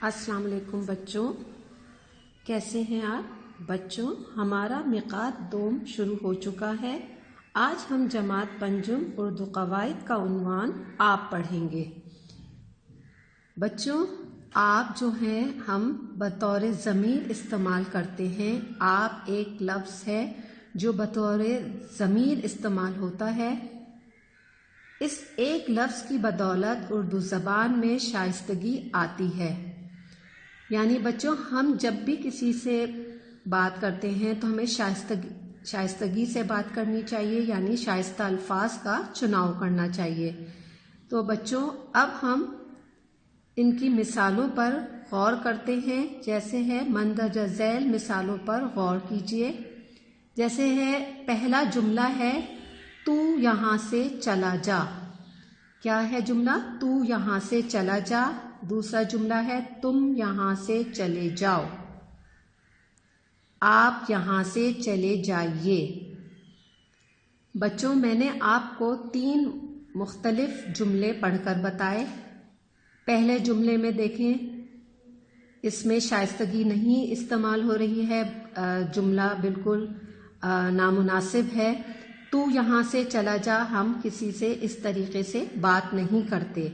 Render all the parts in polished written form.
السلام علیکم بچوں، کیسے ہیں آپ؟ بچوں، ہمارا مقاط دوم شروع ہو چکا ہے۔ آج ہم جماعت پنجم اردو قواعد کا عنوان آپ پڑھیں گے۔ بچوں، آپ جو ہیں ہم بطور ضمیر استعمال کرتے ہیں۔ آپ ایک لفظ ہے جو بطور ضمیر استعمال ہوتا ہے۔ اس ایک لفظ کی بدولت اردو زبان میں شائستگی آتی ہے۔ یعنی بچوں، ہم جب بھی کسی سے بات کرتے ہیں تو ہمیں شائستگی سے بات کرنی چاہیے، یعنی شائستہ الفاظ کا چناؤ کرنا چاہیے۔ تو بچوں، اب ہم ان کی مثالوں پر غور کرتے ہیں۔ جیسے ہے مندرجہ ذیل مثالوں پر غور کیجیے۔ جیسے ہے پہلا جملہ ہے تو یہاں سے چلا جا۔ کیا ہے جملہ؟ تو یہاں سے چلا جا۔ دوسرا جملہ ہے تم یہاں سے چلے جاؤ۔ آپ یہاں سے چلے جائیے۔ بچوں، میں نے آپ کو 3 مختلف جملے پڑھ کر بتائے۔ پہلے جملے میں دیکھیں، اس میں شائستگی نہیں استعمال ہو رہی ہے، جملہ بالکل نامناسب ہے۔ تو یہاں سے چلا جا، ہم کسی سے اس طریقے سے بات نہیں کرتے۔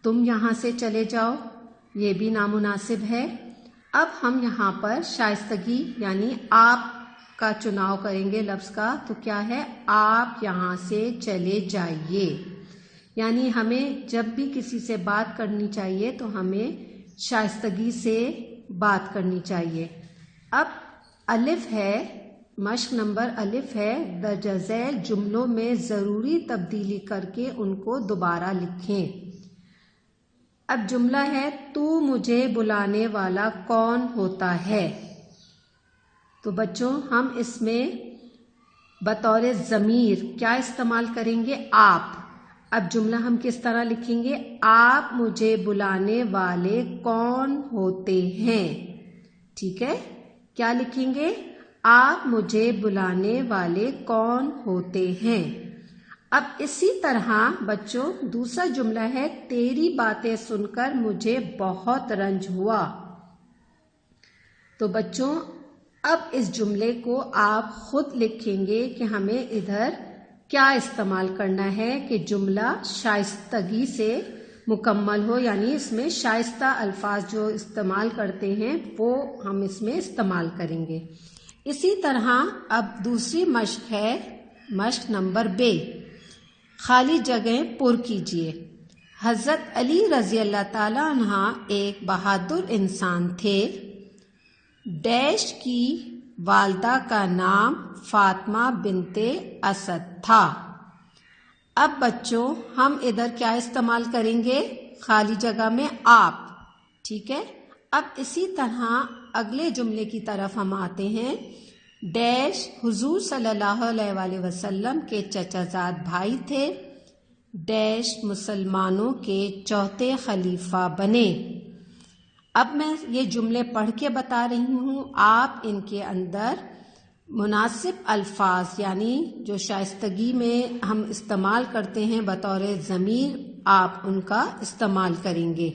تم یہاں سے چلے جاؤ، یہ بھی نامناسب ہے۔ اب ہم یہاں پر شائستگی یعنی آپ کا چناؤ کریں گے لفظ کا، تو کیا ہے؟ آپ یہاں سے چلے جائیے۔ یعنی ہمیں جب بھی کسی سے بات کرنی چاہیے تو ہمیں شائستگی سے بات کرنی چاہیے۔ اب الف ہے، مشق نمبر الف ہے، درجہ ذیل جملوں میں ضروری تبدیلی کر کے ان کو دوبارہ لکھیں۔ اب جملہ ہے تو مجھے بلانے والا کون ہوتا ہے؟ تو بچوں، ہم اس میں بطور ضمیر کیا استعمال کریں گے؟ آپ۔ اب جملہ ہم کس طرح لکھیں گے؟ آپ مجھے بلانے والے کون ہوتے ہیں؟ ٹھیک ہے، کیا لکھیں گے؟ آپ مجھے بلانے والے کون ہوتے ہیں۔ اب اسی طرح بچوں دوسرا جملہ ہے تیری باتیں سن کر مجھے بہت رنج ہوا۔ تو بچوں، اب اس جملے کو آپ خود لکھیں گے کہ ہمیں ادھر کیا استعمال کرنا ہے کہ جملہ شائستگی سے مکمل ہو، یعنی اس میں شائستہ الفاظ جو استعمال کرتے ہیں وہ ہم اس میں استعمال کریں گے۔ اسی طرح اب دوسری مشق ہے، مشق نمبر ب، خالی جگہیں پر کیجیے۔ حضرت علی رضی اللہ تعالیٰ عنہ ایک بہادر انسان تھے۔ ڈیش کی والدہ کا نام فاطمہ بنت اسد تھا۔ اب بچوں ہم ادھر کیا استعمال کریں گے؟ خالی جگہ میں آپ۔ ٹھیک ہے، اب اسی طرح اگلے جملے کی طرف ہم آتے ہیں۔ ڈیش حضور صلی اللہ علیہ وآلہ وسلم کے چچا زاد بھائی تھے۔ ڈیش مسلمانوں کے چوتھے خلیفہ بنے۔ اب میں یہ جملے پڑھ کے بتا رہی ہوں، آپ ان کے اندر مناسب الفاظ یعنی جو شائستگی میں ہم استعمال کرتے ہیں بطور ضمیر، آپ ان کا استعمال کریں گے۔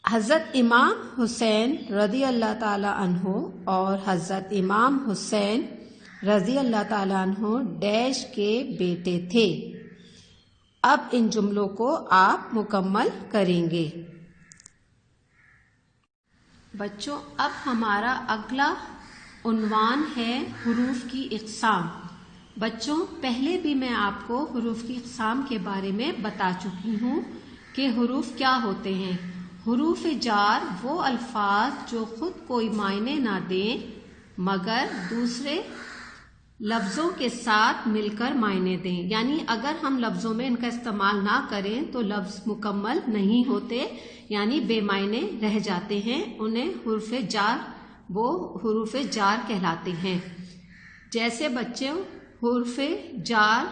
حضرت امام حسین رضی اللہ تعالی عنہ اور حضرت امام حسین رضی اللہ تعالی عنہ ڈیش کے بیٹے تھے۔ اب ان جملوں کو آپ مکمل کریں گے۔ بچوں، اب ہمارا اگلا عنوان ہے حروف کی اقسام۔ بچوں، پہلے بھی میں آپ کو حروف کی اقسام کے بارے میں بتا چکی ہوں کہ حروف کیا ہوتے ہیں۔ حروف جار وہ الفاظ جو خود کوئی معنی نہ دیں مگر دوسرے لفظوں کے ساتھ مل کر معنی دیں، یعنی اگر ہم لفظوں میں ان کا استعمال نہ کریں تو لفظ مکمل نہیں ہوتے، یعنی بے معنی رہ جاتے ہیں، انہیں وہ حروف جار کہلاتے ہیں۔ جیسے بچوں حروف جار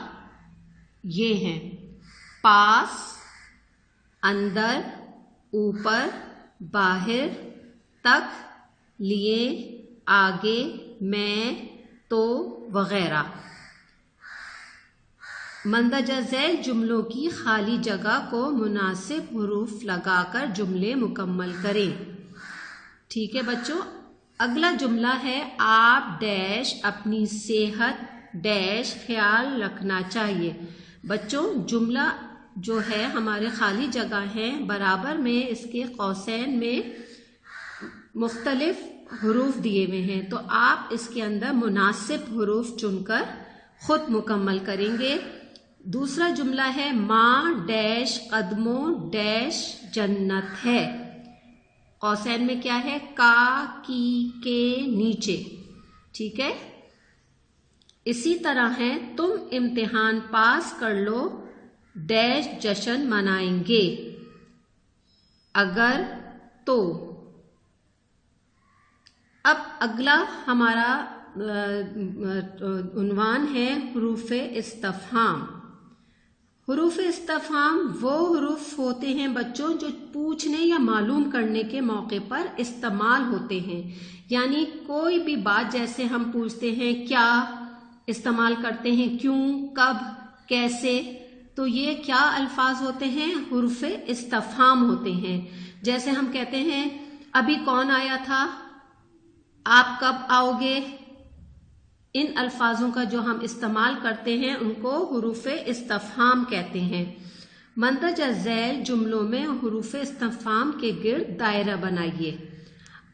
یہ ہیں: پاس، اندر، اوپر، باہر، تک، لیے، آگے، میں، تو وغیرہ۔ مندرجہ ذیل جملوں کی خالی جگہ کو مناسب حروف لگا کر جملے مکمل کریں۔ ٹھیک ہے بچوں، اگلا جملہ ہے آپ ڈیش اپنی صحت ڈیش خیال رکھنا چاہیے۔ بچوں جملہ جو ہے ہمارے خالی جگہ ہے، برابر میں اس کے قوسین میں مختلف حروف دیے ہوئے ہیں، تو آپ اس کے اندر مناسب حروف چن کر خود مکمل کریں گے۔ دوسرا جملہ ہے ماں ڈیش قدموں ڈیش جنت ہے۔ قوسین میں کیا ہے؟ کا کی کے نیچے۔ ٹھیک ہے، اسی طرح ہے تم امتحان پاس کر لو ڈیش جشن منائیں گے، اگر تو۔ اب اگلا ہمارا عنوان ہے حروف استفہام۔ حروف استفہام وہ حروف ہوتے ہیں بچوں جو پوچھنے یا معلوم کرنے کے موقع پر استعمال ہوتے ہیں، یعنی کوئی بھی بات جیسے ہم پوچھتے ہیں کیا، استعمال کرتے ہیں کیوں، کب، کیسے، تو یہ کیا الفاظ ہوتے ہیں؟ حروف استفہام ہوتے ہیں۔ جیسے ہم کہتے ہیں ابھی کون آیا تھا، آپ کب آؤ گے، ان الفاظوں کا جو ہم استعمال کرتے ہیں ان کو حروف استفہام کہتے ہیں۔ مندرجہ ذیل جملوں میں حروف استفہام کے گرد دائرہ بنائیے۔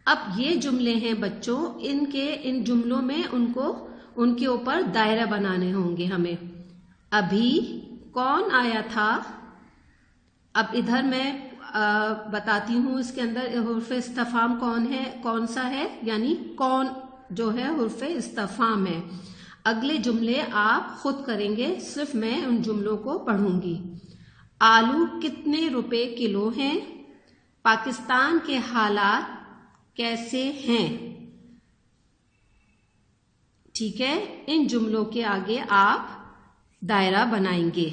اب یہ جملے ہیں بچوں، ان جملوں میں ان کے اوپر دائرہ بنانے ہوں گے ہمیں۔ ابھی کون آیا تھا، اب ادھر میں بتاتی ہوں اس کے اندر حروف استفہام کون سا ہے، یعنی کون جو ہے حرف استفہام ہے۔ اگلے جملے آپ خود کریں گے، صرف میں ان جملوں کو پڑھوں گی۔ آلو کتنے روپے کلو ہیں، پاکستان کے حالات کیسے ہیں۔ ٹھیک ہے، ان جملوں کے آگے آپ دائرہ بنائیں گے۔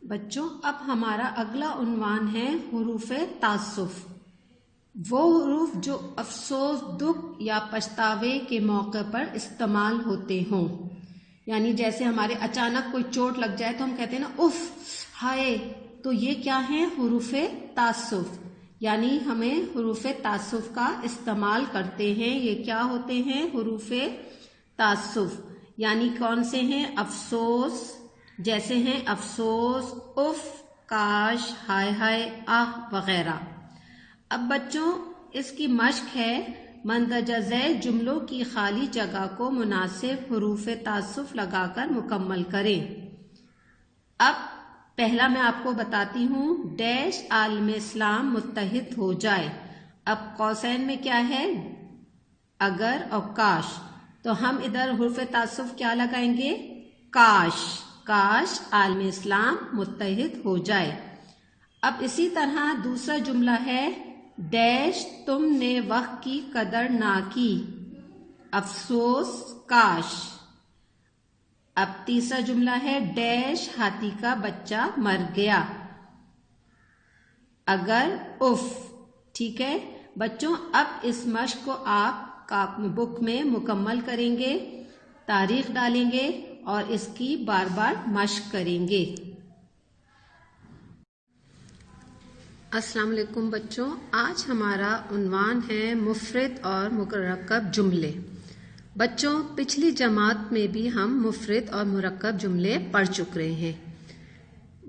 بچوں اب ہمارا اگلا عنوان ہے حروف تعسف۔ وہ حروف جو افسوس، دکھ یا پچھتاوے کے موقع پر استعمال ہوتے ہوں، یعنی جیسے ہمارے اچانک کوئی چوٹ لگ جائے تو ہم کہتے ہیں نا اف ہائے، تو یہ کیا ہیں؟ حروف تعسف، یعنی ہمیں حروف تعسف کا استعمال کرتے ہیں۔ یہ کیا ہوتے ہیں؟ حروف تعسف، یعنی کون سے ہیں؟ افسوس، جیسے ہیں افسوس، اف، کاش، ہائے ہائے، آہ وغیرہ۔ اب بچوں اس کی مشق ہے مندرجہ ذیل جملوں کی خالی جگہ کو مناسب حروف تعسف لگا کر مکمل کریں۔ اب پہلا میں آپ کو بتاتی ہوں، ڈیش عالم اسلام متحد ہو جائے۔ اب قوسین میں کیا ہے؟ اگر اور کاش، تو ہم ادھر حروف تعسف کیا لگائیں گے؟ کاش، کاش عالم اسلام متحد ہو جائے۔ اب اسی طرح دوسرا جملہ ہے ڈیش تم نے وقت کی قدر نہ کی، افسوس، کاش۔ اب تیسرا جملہ ہے ڈیش ہاتھی کا بچہ مر گیا، اگر، اف۔ ٹھیک ہے بچوں، اب اس مشق کو آپ بک میں مکمل کریں گے، تاریخ ڈالیں گے اور اس کی بار بار مشق کریں گے۔ السلام علیکم بچوں، آج ہمارا عنوان ہے مفرد اور مرکب جملے۔ بچوں پچھلی جماعت میں بھی ہم مفرد اور مرکب جملے پڑھ چکے ہیں۔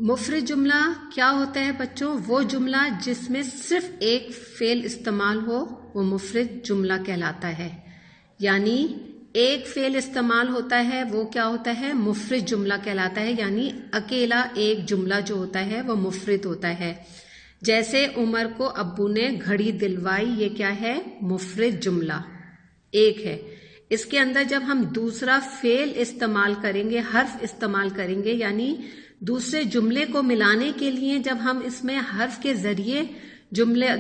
مفرد جملہ کیا ہوتا ہے بچوں؟ وہ جملہ جس میں صرف ایک فعل استعمال ہو وہ مفرد جملہ کہلاتا ہے، یعنی ایک فعل استعمال ہوتا ہے وہ کیا ہوتا ہے؟ مفرد جملہ کہلاتا ہے، یعنی اکیلا ایک جملہ جو ہوتا ہے وہ مفرد ہوتا ہے۔ جیسے عمر کو ابو نے گھڑی دلوائی، یہ کیا ہے؟ مفرد جملہ ایک ہے۔ اس کے اندر جب ہم دوسرا فعل استعمال کریں گے، حرف استعمال کریں گے، یعنی دوسرے جملے کو ملانے کے لیے جب ہم اس میں حرف کے ذریعے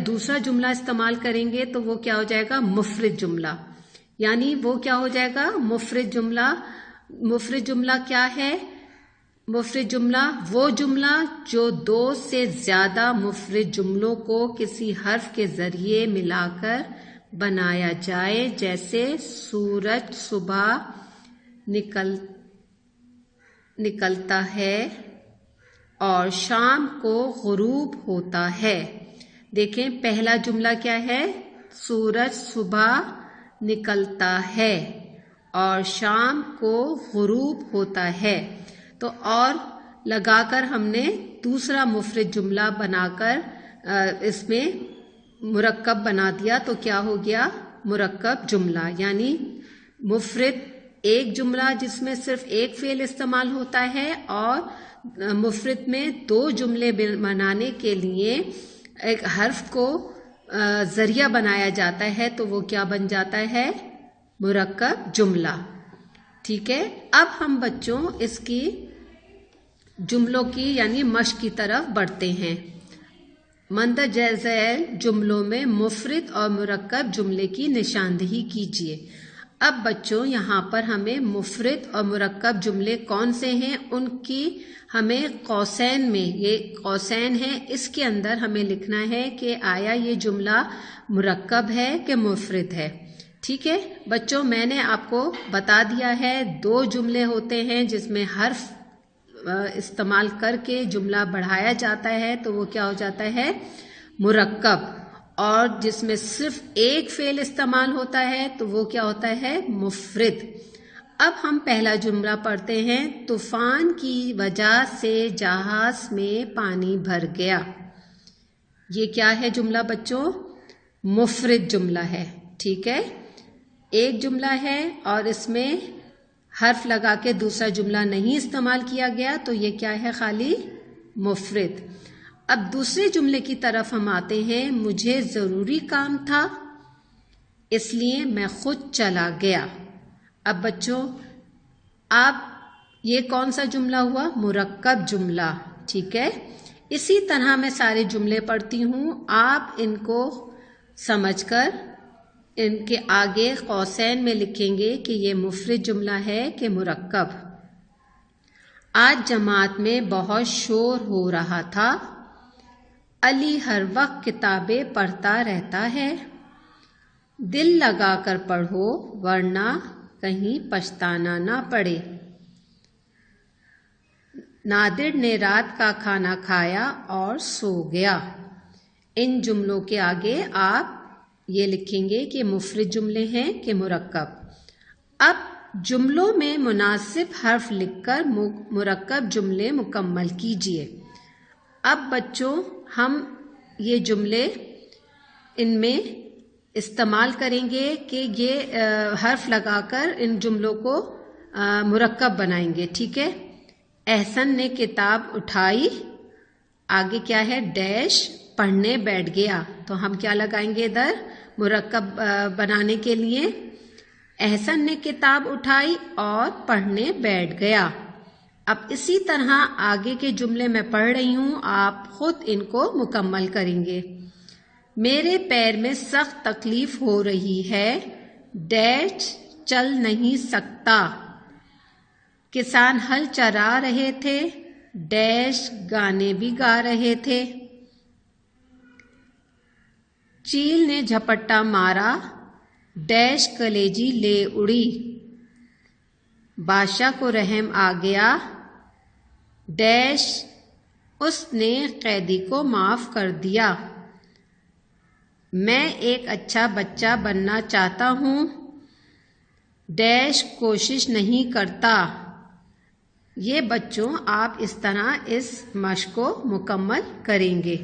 دوسرا جملہ استعمال کریں گے تو وہ کیا ہو جائے گا؟ مفرد جملہ، یعنی وہ کیا ہو جائے گا؟ مفرد جملہ۔ مفرد جملہ کیا ہے؟ مفرد جملہ وہ جملہ جو دو سے زیادہ مفرد جملوں کو کسی حرف کے ذریعے ملا کر بنایا جائے، جیسے سورج صبح نکلتا ہے اور شام کو غروب ہوتا ہے۔ دیکھیں پہلا جملہ کیا ہے؟ سورج صبح نکلتا ہے اور شام کو غروب ہوتا ہے۔ تو اور لگا کر ہم نے دوسرا مفرد جملہ بنا کر اس میں مرکب بنا دیا، تو کیا ہو گیا؟ مرکب جملہ، یعنی مفرد ایک جملہ جس میں صرف ایک فعل استعمال ہوتا ہے، اور مفرد میں دو جملے بنانے کے لیے ایک حرف کو ذریعہ بنایا جاتا ہے، تو وہ کیا بن جاتا ہے؟ مرکب جملہ۔ ٹھیک ہے، اب ہم بچوں اس کی جملوں کی یعنی مشق کی طرف بڑھتے ہیں۔ مندرجہ ذیل جملوں میں مفرد اور مرکب جملے کی نشاندہی کیجیے۔ اب بچوں یہاں پر ہمیں مفرد اور مرکب جملے کون سے ہیں ان کی ہمیں قوسین میں، یہ قوسین ہے، اس کے اندر ہمیں لکھنا ہے کہ آیا یہ جملہ مرکب ہے کہ مفرد ہے۔ ٹھیک ہے بچوں، میں نے آپ کو بتا دیا ہے دو جملے ہوتے ہیں جس میں حرف استعمال کر کے جملہ بڑھایا جاتا ہے، تو وہ کیا ہو جاتا ہے؟ مرکب، اور جس میں صرف ایک فعل استعمال ہوتا ہے تو وہ کیا ہوتا ہے؟ مفرد۔ اب ہم پہلا جملہ پڑھتے ہیں۔ طوفان کی وجہ سے جہاز میں پانی بھر گیا۔ یہ کیا ہے جملہ بچوں؟ مفرد جملہ ہے۔ ٹھیک ہے، ایک جملہ ہے اور اس میں حرف لگا کے دوسرا جملہ نہیں استعمال کیا گیا، تو یہ کیا ہے؟ خالی مفرد۔ اب دوسرے جملے کی طرف ہم آتے ہیں۔ مجھے ضروری کام تھا اس لیے میں خود چلا گیا۔ اب بچوں اب یہ کون سا جملہ ہوا؟ مرکب جملہ۔ ٹھیک ہے، اسی طرح میں سارے جملے پڑھتی ہوں، آپ ان کو سمجھ کر ان کے آگے قوسین میں لکھیں گے کہ یہ مفرد جملہ ہے کہ مرکب۔ آج جماعت میں بہت شور ہو رہا تھا۔ علی ہر وقت کتابیں پڑھتا رہتا ہے۔ دل لگا کر پڑھو ورنہ کہیں پچھتانا نہ پڑے۔ نادر نے رات کا کھانا کھایا اور سو گیا۔ ان جملوں کے آگے آپ یہ لکھیں گے کہ مفرد جملے ہیں کہ مرکب۔ اب جملوں میں مناسب حرف لکھ کر مرکب جملے مکمل کیجیے۔ اب بچوں ہم یہ جملے ان میں استعمال کریں گے کہ یہ حرف لگا کر ان جملوں کو مرکب بنائیں گے۔ ٹھیک ہے، احسن نے کتاب اٹھائی، آگے کیا ہے؟ ڈیش پڑھنے بیٹھ گیا، تو ہم کیا لگائیں گے ادھر مرکب بنانے کے لیے؟ احسن نے کتاب اٹھائی اور پڑھنے بیٹھ گیا۔ اب اسی طرح آگے کے جملے میں پڑھ رہی ہوں، آپ خود ان کو مکمل کریں گے۔ میرے پیر میں سخت تکلیف ہو رہی ہے، ڈیش چل نہیں سکتا۔ کسان ہل چرا رہے تھے، ڈیش گانے بھی گا رہے تھے۔ چیل نے جھپٹا مارا، ڈیش کلیجی لے اڑی۔ بادشاہ کو رحم آ گیا، ڈیش اس نے قیدی کو معاف کر دیا۔ میں ایک اچھا بچہ بننا چاہتا ہوں، ڈیش کوشش نہیں کرتا۔ یہ بچوں آپ اس طرح اس مشق کو مکمل کریں گے۔